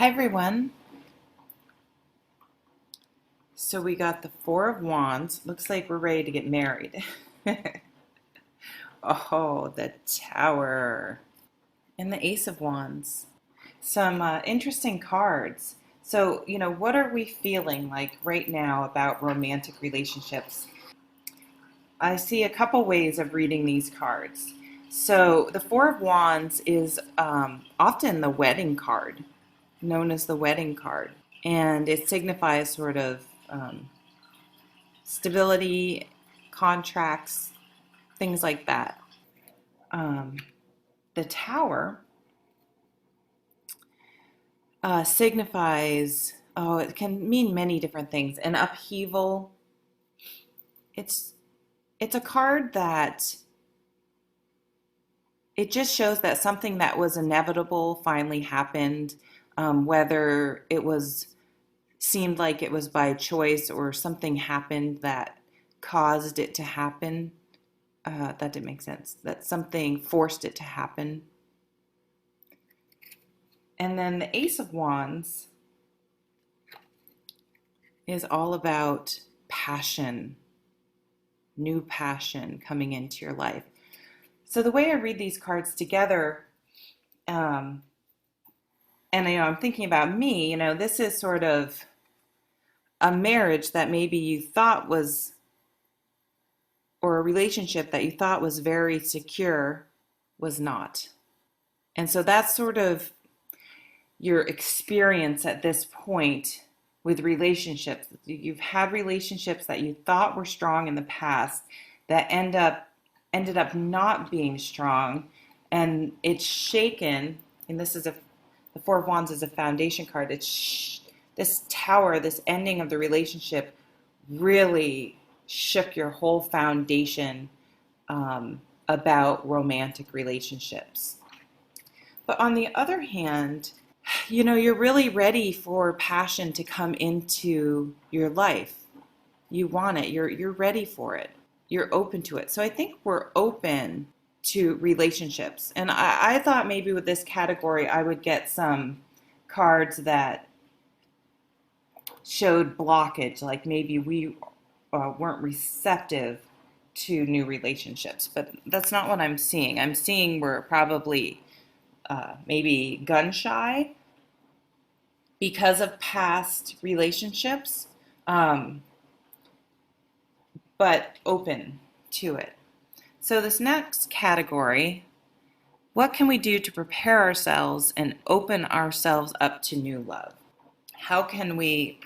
Hi everyone. So we got the Four of Wands. Looks like we're ready to get married. Oh, the Tower. And the Ace of Wands. Some interesting cards. So, what are we feeling like right now about romantic relationships? I see a couple ways of reading these cards. So, the Four of Wands is often the wedding card, known as the wedding card. And it signifies sort of stability, contracts, things like that. Um, the Tower signifies, it can mean many different things. An upheaval. It's it's a card that it just shows that something that was inevitable finally happened, whether it was seemed like it was by choice or something happened that caused it to happen. That didn't make sense. That something forced it to happen. And then the Ace of Wands is all about passion, new passion coming into your life. So the way I read these cards together, um, and I'm thinking about me, this is sort of a marriage that maybe you thought was, or a relationship that you thought was very secure, was not. And so that's sort of your experience at this point with relationships. You've had relationships that you thought were strong in the past that ended up not being strong, and it's shaken. And the Four of Wands is a foundation card. This Tower, this ending of the relationship, really shook your whole foundation about romantic relationships. But on the other hand, you're really ready for passion to come into your life. You want it. You're ready for it. You're open to it. So I think we're open to relationships. And I thought maybe with this category I would get some cards that showed blockage, like maybe we weren't receptive to new relationships. But that's not what I'm seeing. I'm seeing we're probably maybe gun shy because of past relationships, um, but open to it. So, this next category, what can we do to prepare ourselves and open ourselves up to new love? How can we,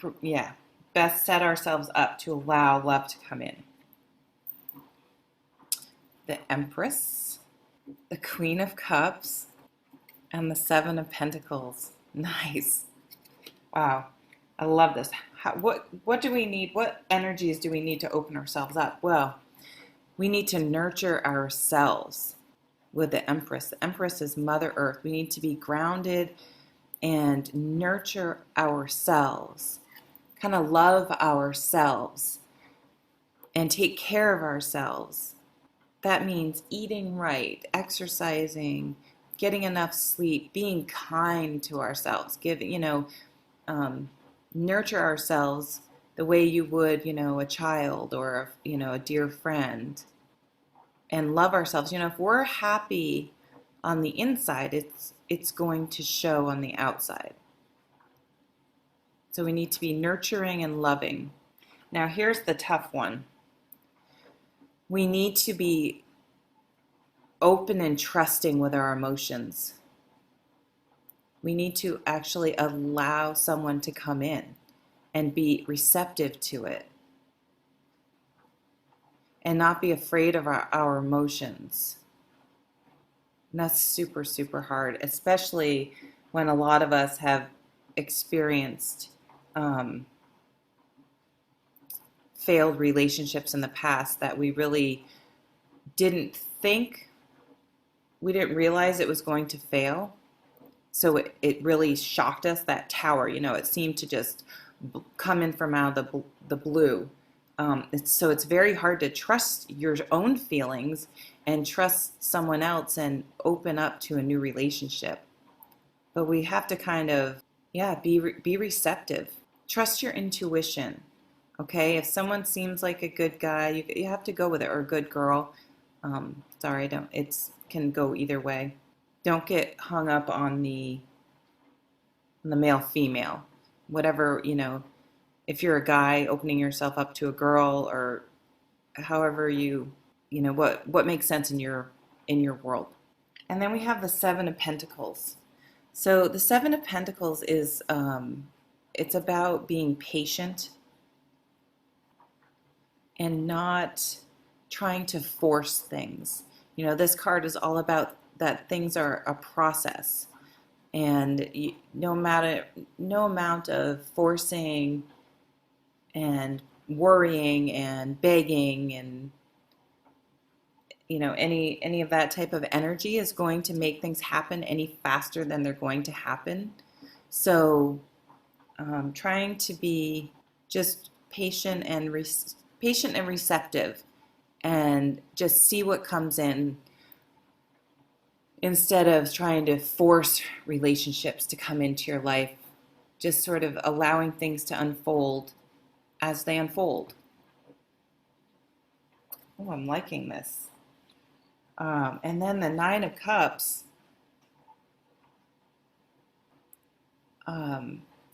best set ourselves up to allow love to come in? The Empress, the Queen of Cups, and the Seven of Pentacles. Nice. Wow, I love this. What do we need? What energies do we need to open ourselves up? Well, we need to nurture ourselves with the Empress. The Empress is Mother Earth. We need to be grounded and nurture ourselves, kind of love ourselves and take care of ourselves. That means eating right, exercising, getting enough sleep, being kind to ourselves, nurture ourselves the way you would, a child or, a dear friend, and love ourselves. If we're happy on the inside, it's going to show on the outside. So we need to be nurturing and loving. Now, here's the tough one. We need to be open and trusting with our emotions. We need to actually allow someone to come in and be receptive to it and not be afraid of our emotions. And that's super, super hard, especially when a lot of us have experienced failed relationships in the past that we really didn't think, we didn't realize it was going to fail. So it really shocked us, that Tower. It seemed to just come in from out of the blue. So it's very hard to trust your own feelings and trust someone else and open up to a new relationship. But we have to kind of Yeah, be receptive. Trust your intuition. Okay, if someone seems like a good guy, you have to go with it, or a good girl. Sorry, don't. It's can go either way. Don't get hung up on the male female. Whatever, if you're a guy opening yourself up to a girl, or however what makes sense in your world. And then we have the Seven of Pentacles. So the Seven of Pentacles is it's about being patient and not trying to force things. This card is all about that things are a process, and no amount of forcing and worrying and begging and any of that type of energy is going to make things happen any faster than they're going to happen. So trying to be just patient and receptive, and just see what comes in, instead of trying to force relationships to come into your life. Just sort of allowing things to unfold as they unfold. Oh, I'm liking this. And then the Nine of Cups.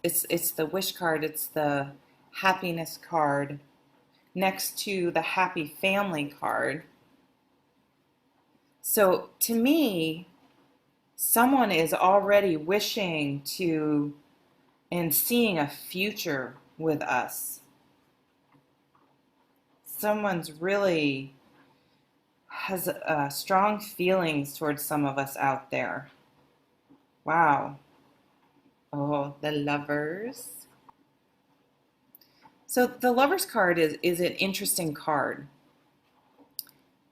It's the wish card. It's the happiness card next to the happy family card. So to me, someone is already wishing to and seeing a future with us. Someone's really has strong feelings towards some of us out there. Wow. Oh, the Lovers. So the Lovers card is an interesting card.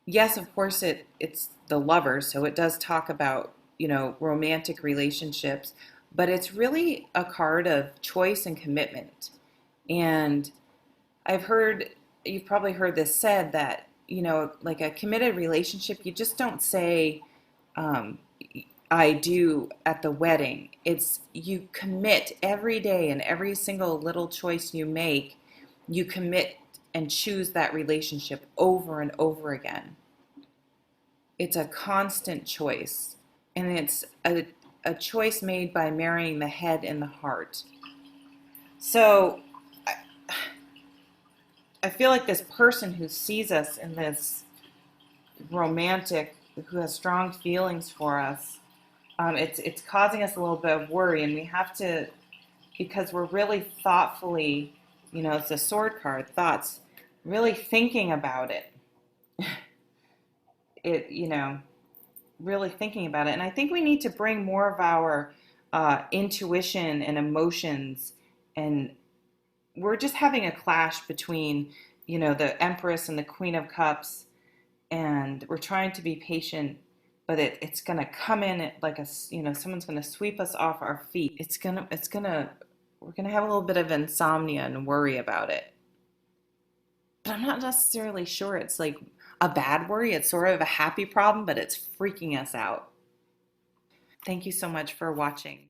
Yes, of course it's the lovers, so it does talk about, romantic relationships, but it's really a card of choice and commitment. And I've heard, you've probably heard this said, that, like a committed relationship, you just don't say, um, I do at the wedding. It's you commit every day, and every single little choice you make, you commit and choose that relationship over and over again. It's a constant choice, and it's a choice made by marrying the head and the heart. So I, I feel like this person who sees us in this romantic, who has strong feelings for us, it's causing us a little bit of worry, and we have to, because we're really thoughtfully, it's a sword card, thoughts, really thinking about it. It, really thinking about it. And I think we need to bring more of our intuition and emotions. And we're just having a clash between, the Empress and the Queen of Cups. And we're trying to be patient, but it's going to come in at like someone's going to sweep us off our feet. We're going to have a little bit of insomnia and worry about it. But I'm not necessarily sure it's like a bad worry. It's sort of a happy problem, but it's freaking us out. Thank you so much for watching.